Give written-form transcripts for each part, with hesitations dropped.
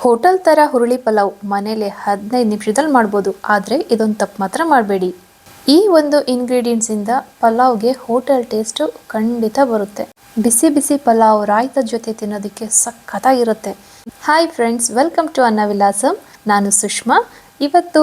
Hotel ತರ ಹುರುಳಿ ಪಲಾವ್ ಮನೇಲೆ 15 ನಿಮಿಷದಲ್ಲಿ ಮಾಡ್ಬೋದು. ಆದ್ರೆ ಇದೊಂದು ತಪ್ಪು ಮಾತ್ರ ಮಾಡಬೇಡಿ. ಈ ಒಂದು ಇಂಗ್ರೀಡಿಯೆಂಟ್ಸ್ ಇಂದ ಪಲಾವ್ಗೆ ಹೋಟೆಲ್ ಟೇಸ್ಟ್ ಖಂಡಿತ ಬರುತ್ತೆ. ಬಿಸಿ ಬಿಸಿ ಪಲಾವ್ ರಾಯ್ತದ ಜೊತೆ ತಿನ್ನೋದಕ್ಕೆ ಸಖತ್ತಾಗಿರುತ್ತೆ. ಹಾಯ್ ಫ್ರೆಂಡ್ಸ್, ವೆಲ್ಕಮ್ ಟು ಅನ್ನ ವಿಲಾಸಂ. ನಾನು ಸುಷ್ಮಾ. ಇವತ್ತು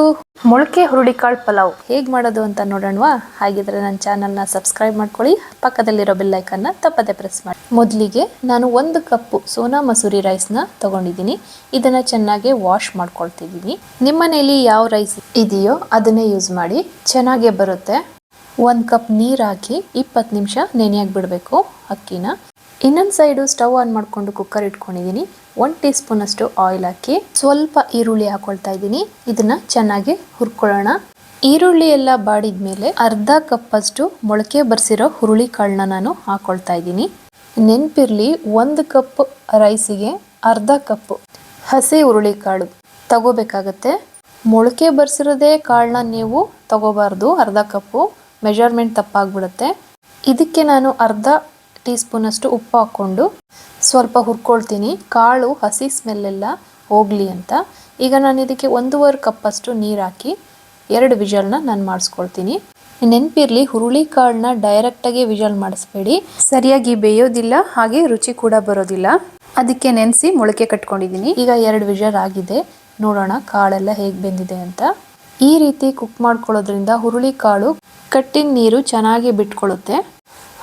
ಮೊಳಕೆ ಹುರುಳಿಕಾಳು ಪಲಾವ್ ಹೇಗೆ ಮಾಡೋದು ಅಂತ ನೋಡೋಣವಾ? ಹಾಗಿದ್ರೆ ನನ್ನ ಚಾನಲ್ನ ಸಬ್ಸ್ಕ್ರೈಬ್ ಮಾಡ್ಕೊಳ್ಳಿ, ಪಕ್ಕದಲ್ಲಿರೋ ಬೆಲ್ ಐಕನ್ನ ತಪ್ಪದೆ ಪ್ರೆಸ್ ಮಾಡಿ. ಮೊದಲಿಗೆ ನಾನು 1 ಕಪ್ ಸೋನಾ ಮಸೂರಿ ರೈಸ್ನ ತಗೊಂಡಿದ್ದೀನಿ. ಇದನ್ನ ಚೆನ್ನಾಗಿ ವಾಶ್ ಮಾಡ್ಕೊಳ್ತಿದ್ದೀನಿ. ನಿಮ್ಮ ಮನೆಯಲ್ಲಿ ಯಾವ ರೈಸ್ ಇದೆಯೋ ಅದನ್ನೇ ಯೂಸ್ ಮಾಡಿ, ಚೆನ್ನಾಗೇ ಬರುತ್ತೆ. 1 ಕಪ್ ನೀರು ಹಾಕಿ 20 ನಿಮಿಷ ನೆನೆಯಾಗಿ ಬಿಡಬೇಕು ಅಕ್ಕಿನ. ಇನ್ನೊಂದು ಸೈಡು ಸ್ಟವ್ ಆನ್ ಮಾಡಿಕೊಂಡು ಕುಕ್ಕರ್ ಇಟ್ಕೊಂಡಿದ್ದೀನಿ. 1 ಟೀ ಸ್ಪೂನ್ ಅಷ್ಟು ಆಯಿಲ್ ಹಾಕಿ ಸ್ವಲ್ಪ ಈರುಳ್ಳಿ ಹಾಕೊಳ್ತಾ ಇದ್ದೀನಿ. ಇದನ್ನ ಚೆನ್ನಾಗಿ ಹುರ್ಕೊಳ್ಳೋಣ. ಈರುಳ್ಳಿ ಎಲ್ಲ ಬಾಡಿದ್ಮೇಲೆ ಅರ್ಧ ಕಪ್ ಅಷ್ಟು ಮೊಳಕೆ ಬರ್ಸಿರೋ ಹುರುಳಿ ಕಾಳನ್ನ ನಾನು ಹಾಕೊಳ್ತಾ ಇದ್ದೀನಿ. ನೆನಪಿರ್ಲಿ, 1 ಕಪ್ ರೈಸಿಗೆ ಅರ್ಧ ಕಪ್ ಹಸಿ ಹುರುಳಿ ಕಾಳು ತಗೋಬೇಕಾಗತ್ತೆ. ಮೊಳಕೆ ಬರ್ಸಿರೋದೇ ಕಾಳನ್ನ ನೀವು ತಗೋಬಾರ್ದು. ಅರ್ಧ ಕಪ್ಪು ಮೆಜರ್ಮೆಂಟ್ ತಪ್ಪಾಗ್ಬಿಡುತ್ತೆ. ಇದಕ್ಕೆ ನಾನು ಅರ್ಧ ಟೀ ಸ್ಪೂನ್ ಅಷ್ಟು ಉಪ್ಪು ಹಾಕ್ಕೊಂಡು ಸ್ವಲ್ಪ ಹುರ್ಕೊಳ್ತೀನಿ, ಕಾಳು ಹಸಿ ಸ್ಮೆಲ್ಲೆಲ್ಲ ಹೋಗಲಿ ಅಂತ. ಈಗ ನಾನು ಇದಕ್ಕೆ 1.5 ಕಪ್ ಅಷ್ಟು ನೀರು ಹಾಕಿ 2 ವಿಷಲ್ನ ನಾನು ಮಾಡಿಸ್ಕೊಳ್ತೀನಿ. ನೆನಪಿರಲಿ, ಹುರುಳಿ ಕಾಳನ್ನ ಡೈರೆಕ್ಟಾಗಿ ವಿಷಲ್ ಮಾಡಿಸ್ಬೇಡಿ, ಸರಿಯಾಗಿ ಬೇಯೋದಿಲ್ಲ, ಹಾಗೆ ರುಚಿ ಕೂಡ ಬರೋದಿಲ್ಲ. ಅದಕ್ಕೆ ನೆನೆಸಿ ಮೊಳಕೆ ಕಟ್ಕೊಂಡಿದ್ದೀನಿ. ಈಗ 2 ವಿಷಲ್ ಆಗಿದೆ. ನೋಡೋಣ ಕಾಳೆಲ್ಲ ಹೇಗೆ ಬೆಂದಿದೆ ಅಂತ. ಈ ರೀತಿ ಕುಕ್ ಮಾಡ್ಕೊಳ್ಳೋದ್ರಿಂದ ಹುರುಳಿ ಕಾಳು ಕಟ್ಟಿನ ನೀರು ಚೆನ್ನಾಗಿ ಬಿಟ್ಕೊಳ್ಳುತ್ತೆ,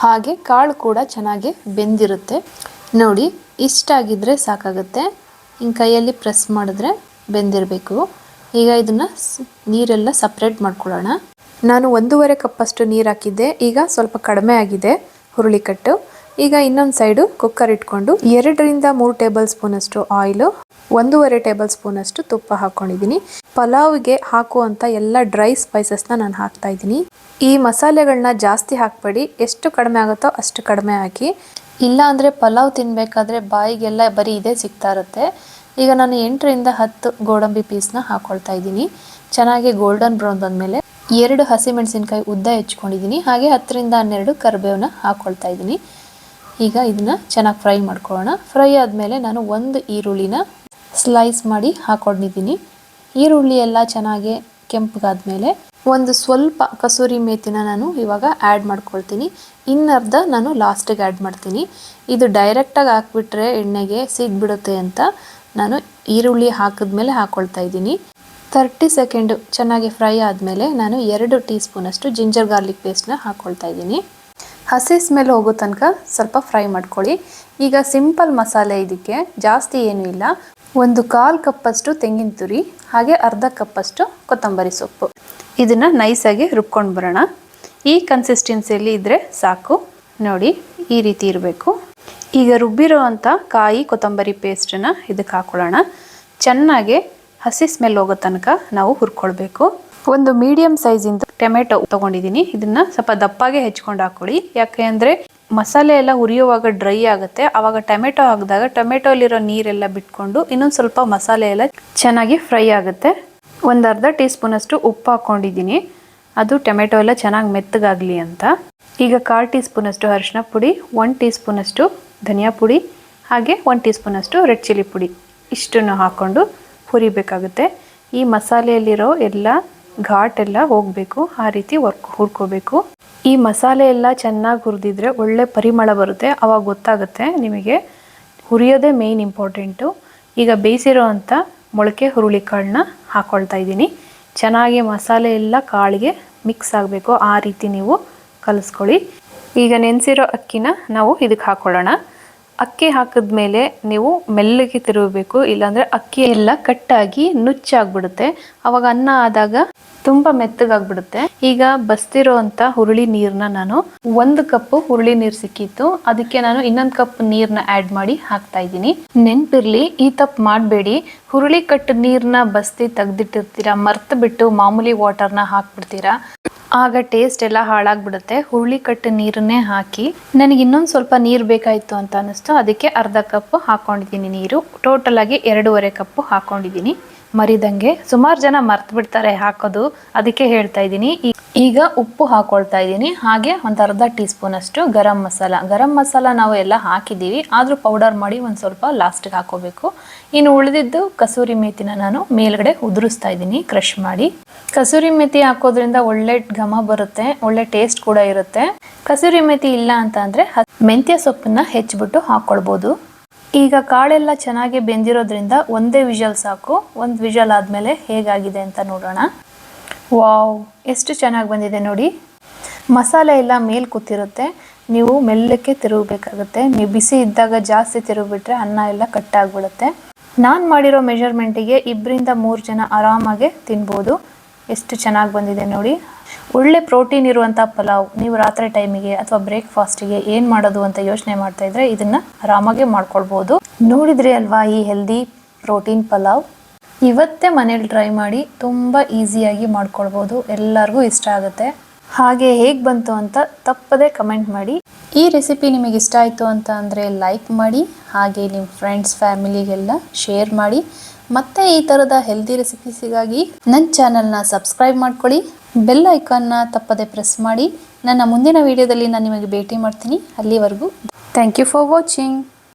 ಹಾಗೆ ಕಾಳು ಕೂಡ ಚೆನ್ನಾಗಿ ಬೆಂದಿರುತ್ತೆ. ನೋಡಿ, ಇಷ್ಟಾಗಿದ್ರೆ ಸಾಕಾಗುತ್ತೆ. ಹಿಂಗೆ ಕೈಯಲ್ಲಿ ಪ್ರೆಸ್ ಮಾಡಿದ್ರೆ ಬೆಂದಿರಬೇಕು. ಈಗ ಇದನ್ನು ನೀರೆಲ್ಲ ಸಪ್ರೇಟ್ ಮಾಡ್ಕೊಳ್ಳೋಣ. ನಾನು 1.5 ಕಪ್ ಅಷ್ಟು ನೀರು ಹಾಕಿದ್ದೆ. ಈಗ ಸ್ವಲ್ಪ ಕಡಿಮೆ ಆಗಿದೆ ಹುರುಳಿ ಕಟ್ಟು. ಈಗ ಇನ್ನೊಂದು ಸೈಡು ಕುಕ್ಕರ್ ಇಟ್ಕೊಂಡು 2-3 ಟೇಬಲ್ ಸ್ಪೂನ್ ಅಷ್ಟು ಆಯಿಲು, 1.5 ಟೇಬಲ್ ಸ್ಪೂನ್ ಅಷ್ಟು ತುಪ್ಪ ಹಾಕ್ಕೊಂಡಿದ್ದೀನಿ. ಪಲಾವ್ಗೆ ಹಾಕುವಂಥ ಎಲ್ಲ ಡ್ರೈ ಸ್ಪೈಸಸ್ನ ನಾನು ಹಾಕ್ತಾ ಇದ್ದೀನಿ. ಈ ಮಸಾಲೆಗಳನ್ನ ಜಾಸ್ತಿ ಹಾಕಬೇಡಿ, ಎಷ್ಟು ಕಡಿಮೆ ಆಗುತ್ತೋ ಅಷ್ಟು ಕಡಿಮೆ ಹಾಕಿ. ಇಲ್ಲ ಅಂದರೆ ಪಲಾವ್ ತಿನ್ನಬೇಕಾದ್ರೆ ಬಾಯಿಗೆಲ್ಲ ಬರೀ ಇದೇ ಸಿಗ್ತಾ ಇರುತ್ತೆ. ಈಗ ನಾನು 8-10 ಗೋಡಂಬಿ ಪೀಸ್ನ ಹಾಕ್ಕೊಳ್ತಾ ಇದ್ದೀನಿ. ಚೆನ್ನಾಗಿ ಗೋಲ್ಡನ್ ಬ್ರೌನ್ ಬಂದಮೇಲೆ 2 ಹಸಿಮೆಣಸಿನ್ಕಾಯಿ ಉದ್ದ ಹೆಚ್ಕೊಂಡಿದ್ದೀನಿ, ಹಾಗೆ 10-12 ಕರಿಬೇವನ್ನ ಹಾಕ್ಕೊಳ್ತಾ ಇದ್ದೀನಿ. ಈಗ ಇದನ್ನ ಚೆನ್ನಾಗಿ ಫ್ರೈ ಮಾಡ್ಕೊಳ್ಳೋಣ. ಫ್ರೈ ಆದಮೇಲೆ ನಾನು 1 ಈರುಳ್ಳಿನ ಸ್ಲೈಸ್ ಮಾಡಿ ಹಾಕ್ಕೊಂಡಿದ್ದೀನಿ. ಈರುಳ್ಳಿ ಎಲ್ಲ ಚೆನ್ನಾಗಿ ಕೆಂಪಗಾದ್ಮೇಲೆ ಒಂದು ಸ್ವಲ್ಪ ಕಸೂರಿ ಮೇಥಿನ ನಾನು ಇವಾಗ ಆ್ಯಡ್ ಮಾಡ್ಕೊಳ್ತೀನಿ. ಇನ್ನರ್ಧ ನಾನು ಲಾಸ್ಟಿಗೆ ಆ್ಯಡ್ ಮಾಡ್ತೀನಿ. ಇದು ಡೈರೆಕ್ಟಾಗಿ ಹಾಕ್ಬಿಟ್ರೆ ಎಣ್ಣೆಗೆ ಸಿಗ್ಬಿಡುತ್ತೆ ಅಂತ ನಾನು ಈರುಳ್ಳಿ ಹಾಕಿದ್ಮೇಲೆ ಹಾಕ್ಕೊಳ್ತಾ ಇದ್ದೀನಿ. 30 ಸೆಕೆಂಡು ಚೆನ್ನಾಗಿ ಫ್ರೈ ಆದಮೇಲೆ ನಾನು 2 ಟೀ ಸ್ಪೂನ್ ಅಷ್ಟು ಜಿಂಜರ್ ಗಾರ್ಲಿಕ್ ಪೇಸ್ಟ್ನ ಹಾಕ್ಕೊಳ್ತಾ ಇದ್ದೀನಿ. ಹಸಿ ಸ್ಮೆಲ್ ಹೋಗೋ ತನಕ ಸ್ವಲ್ಪ ಫ್ರೈ ಮಾಡ್ಕೊಳ್ಳಿ. ಈಗ ಸಿಂಪಲ್ ಮಸಾಲೆ, ಇದಕ್ಕೆ ಜಾಸ್ತಿ ಏನೂ ಇಲ್ಲ. 1/4 ಕಪ್ ಅಷ್ಟು ತೆಂಗಿನ ತುರಿ, ಹಾಗೆ ಅರ್ಧ ಕಪ್ ಅಷ್ಟು ಕೊತ್ತಂಬರಿ ಸೊಪ್ಪು. ಇದನ್ನು ನೈಸಾಗಿ ರುಬ್ಕೊಂಡು ಬರೋಣ. ಈ ಕನ್ಸಿಸ್ಟೆನ್ಸಿಯಲ್ಲಿ ಇದ್ದರೆ ಸಾಕು. ನೋಡಿ, ಈ ರೀತಿ ಇರಬೇಕು. ಈಗ ರುಬ್ಬಿರೋ ಅಂಥ ಕಾಯಿ ಕೊತ್ತಂಬರಿ ಪೇಸ್ಟನ್ನು ಇದಕ್ಕೆ ಹಾಕೊಳ್ಳೋಣ. ಚೆನ್ನಾಗಿ ಹಸಿ ಸ್ಮೆಲ್ ಹೋಗೋ ತನಕ ನಾವು ಹುರ್ಕೊಳ್ಬೇಕು. ಒಂದು ಮೀಡಿಯಮ್ ಸೈಜಿಂದ ಟೊಮೆಟೊ ತೊಗೊಂಡಿದ್ದೀನಿ. ಇದನ್ನು ಸ್ವಲ್ಪ ದಪ್ಪಾಗೆ ಹೆಚ್ಕೊಂಡು ಹಾಕ್ಕೊಳ್ಳಿ. ಯಾಕೆ ಅಂದರೆ ಮಸಾಲೆ ಎಲ್ಲ ಹುರಿಯುವಾಗ ಡ್ರೈ ಆಗುತ್ತೆ. ಆವಾಗ ಟೊಮೆಟೊ ಹಾಕಿದಾಗ ಟೊಮೆಟೊಲಿರೋ ನೀರೆಲ್ಲ ಬಿಟ್ಕೊಂಡು ಇನ್ನೊಂದು ಸ್ವಲ್ಪ ಮಸಾಲೆ ಎಲ್ಲ ಚೆನ್ನಾಗಿ ಫ್ರೈ ಆಗುತ್ತೆ. 1/2 ಟೀ ಸ್ಪೂನ್ ಅಷ್ಟು ಉಪ್ಪು ಹಾಕ್ಕೊಂಡಿದ್ದೀನಿ, ಅದು ಟೊಮೆಟೊ ಎಲ್ಲ ಚೆನ್ನಾಗಿ ಮೆತ್ತಗಾಗಲಿ ಅಂತ. ಈಗ 1/4 ಟೀ ಸ್ಪೂನ್ ಅಷ್ಟು ಅರಿಶಿನ ಪುಡಿ, 1 ಟೀ ಸ್ಪೂನ್ ಅಷ್ಟು ಧನಿಯಾ ಪುಡಿ, ಹಾಗೆ 1 ಟೀ ಸ್ಪೂನ್ ಅಷ್ಟು ರೆಡ್ ಚಿಲ್ಲಿ ಪುಡಿ, ಇಷ್ಟನ್ನು ಹಾಕ್ಕೊಂಡು ಹುರಿಬೇಕಾಗುತ್ತೆ. ಈ ಮಸಾಲೆಯಲ್ಲಿರೋ ಎಲ್ಲ ಘಾಟೆಲ್ಲ ಹೋಗಬೇಕು, ಆ ರೀತಿ ಹುರ್ಕೋಬೇಕು. ಈ ಮಸಾಲೆ ಎಲ್ಲ ಚೆನ್ನಾಗಿ ಹುರಿದಿದ್ರೆ ಒಳ್ಳೆ ಪರಿಮಳ ಬರುತ್ತೆ. ಆವಾಗ ಗೊತ್ತಾಗುತ್ತೆ ನಿಮಗೆ. ಹುರಿಯೋದೇ ಮೇಯ್ನ್ ಇಂಪಾರ್ಟೆಂಟು. ಈಗ ಬೇಯಿಸಿರೋ ಅಂಥ ಮೊಳಕೆ ಹುರುಳಿ ಕಾಳನ್ನ ಹಾಕ್ಕೊಳ್ತಾ ಇದ್ದೀನಿ. ಚೆನ್ನಾಗಿ ಮಸಾಲೆ ಎಲ್ಲ ಕಾಳಿಗೆ ಮಿಕ್ಸ್ ಆಗಬೇಕು, ಆ ರೀತಿ ನೀವು ಕಲಿಸ್ಕೊಳ್ಳಿ. ಈಗ ನೆನೆಸಿರೋ ಅಕ್ಕಿನ ನಾವು ಇದಕ್ಕೆ ಹಾಕ್ಕೊಳ್ಳೋಣ. ಅಕ್ಕಿ ಹಾಕಿದ್ಮೇಲೆ ನೀವು ಮೆಲ್ಲಗೆ ತಿರುಗಬೇಕು, ಇಲ್ಲಾಂದರೆ ಅಕ್ಕಿ ಎಲ್ಲ ಕಟ್ಟಾಗಿ ನುಚ್ಚಾಗ್ಬಿಡುತ್ತೆ. ಆವಾಗ ಅನ್ನ ಆದಾಗ ತುಂಬ ಮೆತ್ತಗಾಗ್ಬಿಡುತ್ತೆ. ಈಗ ಬಸ್ತಿರೋ ಅಂಥ ಹುರುಳಿ ನೀರನ್ನ ನಾನು 1 ಕಪ್ ಹುರುಳಿ ನೀರು ಸಿಕ್ಕಿತ್ತು, ಅದಕ್ಕೆ ನಾನು ಇನ್ನೊಂದು ಕಪ್ ನೀರನ್ನ ಆ್ಯಡ್ ಮಾಡಿ ಹಾಕ್ತಾ ಇದ್ದೀನಿ. ನೆನಪಿರ್ಲಿ, ಈ ತಪ್ಪು ಮಾಡಬೇಡಿ. ಹುರುಳಿ ಕಟ್ಟು ನೀರನ್ನ ಬಸ್ತಿ ತೆಗ್ದಿಟ್ಟಿರ್ತೀರಾ, ಮರ್ತು ಬಿಟ್ಟು ಮಾಮೂಲಿ ವಾಟರ್ನ ಹಾಕ್ಬಿಡ್ತೀರಾ, ಆಗ ಟೇಸ್ಟ್ ಎಲ್ಲ ಹಾಳಾಗ್ಬಿಡುತ್ತೆ. ಹುರುಳಿ ಕಟ್ಟು ನೀರನ್ನೇ ಹಾಕಿ. ನನಗೆ ಇನ್ನೊಂದು ಸ್ವಲ್ಪ ನೀರು ಬೇಕಾಯಿತು ಅಂತ ಅನ್ನಿಸ್ತು, ಅದಕ್ಕೆ ಅರ್ಧ ಕಪ್ ಹಾಕ್ಕೊಂಡಿದ್ದೀನಿ ನೀರು. ಟೋಟಲ್ ಆಗಿ 2.5 ಕಪ್ ಹಾಕ್ಕೊಂಡಿದ್ದೀನಿ. ಮರಿದಂಗೆ. ಸುಮಾರು ಜನ ಮರ್ತು ಬಿಡ್ತಾರೆ ಹಾಕೋದು, ಅದಕ್ಕೆ ಹೇಳ್ತಾ ಇದ್ದೀನಿ. ಈಗ ಉಪ್ಪು ಹಾಕೊಳ್ತಾ ಇದ್ದೀನಿ, ಹಾಗೆ ಒಂದು ಅರ್ಧ ಟೀ ಸ್ಪೂನ್ ಅಷ್ಟು ಗರಂ ಮಸಾಲ ನಾವು ಎಲ್ಲ ಹಾಕಿದ್ದೀವಿ, ಆದರೂ ಪೌಡರ್ ಮಾಡಿ ಒಂದು ಸ್ವಲ್ಪ ಲಾಸ್ಟಿಗೆ ಹಾಕೋಬೇಕು. ಇನ್ನು ಉಳಿದಿದ್ದು ಕಸೂರಿ ಮೇಥಿನ ನಾನು ಮೇಲ್ಗಡೆ ಉದುರಿಸ್ತಾ ಇದ್ದೀನಿ ಕ್ರಷ್ ಮಾಡಿ. ಕಸೂರಿ ಮೇಥಿ ಹಾಕೋದ್ರಿಂದ ಒಳ್ಳೆ ಘಮ ಬರುತ್ತೆ, ಒಳ್ಳೆ ಟೇಸ್ಟ್ ಕೂಡ ಇರುತ್ತೆ. ಕಸೂರಿ ಮೇಥಿ ಇಲ್ಲ ಅಂತ ಅಂದರೆ ಮೆಂತ್ಯ ಸೊಪ್ಪನ್ನ ಹೆಚ್ಚಿಬಿಟ್ಟು ಹಾಕ್ಕೊಳ್ಬೋದು. ಈಗ ಕಾಳೆಲ್ಲ ಚೆನ್ನಾಗಿ ಬೆಂದಿರೋದ್ರಿಂದ ಒಂದೇ ವಿಷಲ್ ಸಾಕು. ಒಂದು ವಿಷಲ್ ಆದಮೇಲೆ ಹೇಗಾಗಿದೆ ಅಂತ ನೋಡೋಣ. ವಾವ್, ಎಷ್ಟು ಚೆನ್ನಾಗಿ ಬಂದಿದೆ ನೋಡಿ. ಮಸಾಲೆ ಎಲ್ಲ ಮೇಲೆ ಕೂತಿರುತ್ತೆ, ನೀವು ಮೆಲ್ಲಕ್ಕೆ ತಿರುಗಬೇಕಾಗುತ್ತೆ. ನೀವು ಬಿಸಿ ಇದ್ದಾಗ ಜಾಸ್ತಿ ತಿರುಗಿಬಿಟ್ರೆ ಅನ್ನ ಎಲ್ಲ ಕಟ್ಟಾಗ್ಬಿಡುತ್ತೆ. ನಾನು ಮಾಡಿರೋ ಮೆಜರ್ಮೆಂಟಿಗೆ 2-3 ಜನ ಆರಾಮಾಗೆ ತಿನ್ಬೋದು. ಎಷ್ಟು ಚೆನ್ನಾಗಿ ಬಂದಿದೆ ನೋಡಿ. ಒಳ್ಳೆ ಪ್ರೋಟೀನ್ ಇರುವಂಥ ಪಲಾವ್. ನೀವು ರಾತ್ರಿ ಟೈಮಿಗೆ ಅಥವಾ ಬ್ರೇಕ್ಫಾಸ್ಟಿಗೆ ಏನು ಮಾಡೋದು ಅಂತ ಯೋಚನೆ ಮಾಡ್ತಾ ಇದ್ರೆ ಇದನ್ನು ಆರಾಮಾಗೆ ಮಾಡ್ಕೊಳ್ಬೋದು. ನೋಡಿದ್ರಿ ಅಲ್ವಾ ಈ ಹೆಲ್ದಿ ಪ್ರೋಟೀನ್ ಪಲಾವ್. ಇವತ್ತೇ ಮನೇಲಿ ಟ್ರೈ ಮಾಡಿ, ತುಂಬ ಈಸಿಯಾಗಿ ಮಾಡ್ಕೊಳ್ಬೋದು, ಎಲ್ಲರಿಗೂ ಇಷ್ಟ ಆಗುತ್ತೆ. ಹಾಗೆ ಹೇಗೆ ಬಂತು ಅಂತ ತಪ್ಪದೇ ಕಮೆಂಟ್ ಮಾಡಿ. ಈ ರೆಸಿಪಿ ನಿಮಗೆ ಇಷ್ಟ ಆಯಿತು ಅಂತ ಅಂದರೆ ಲೈಕ್ ಮಾಡಿ, ಹಾಗೆ ನಿಮ್ಮ ಫ್ರೆಂಡ್ಸ್ ಫ್ಯಾಮಿಲಿಗೆಲ್ಲ ಶೇರ್ ಮಾಡಿ. ಮತ್ತೆ ಈ ಥರದ ಹೆಲ್ದಿ ರೆಸಿಪೀಸಿಗಾಗಿ ನನ್ನ ಚಾನಲ್ನ ಸಬ್ಸ್ಕ್ರೈಬ್ ಮಾಡ್ಕೊಳ್ಳಿ. ಬೆಲ್ ಐಕಾನ್ನ ತಪ್ಪದೇ ಪ್ರೆಸ್ ಮಾಡಿ. ನನ್ನ ಮುಂದಿನ ವಿಡಿಯೋದಲ್ಲಿ ನಾನು ನಿಮಗೆ ಭೇಟಿ ಮಾಡ್ತೀನಿ. ಅಲ್ಲಿವರೆಗೂ ಥ್ಯಾಂಕ್ ಯು ಫಾರ್ ವಾಚಿಂಗ್.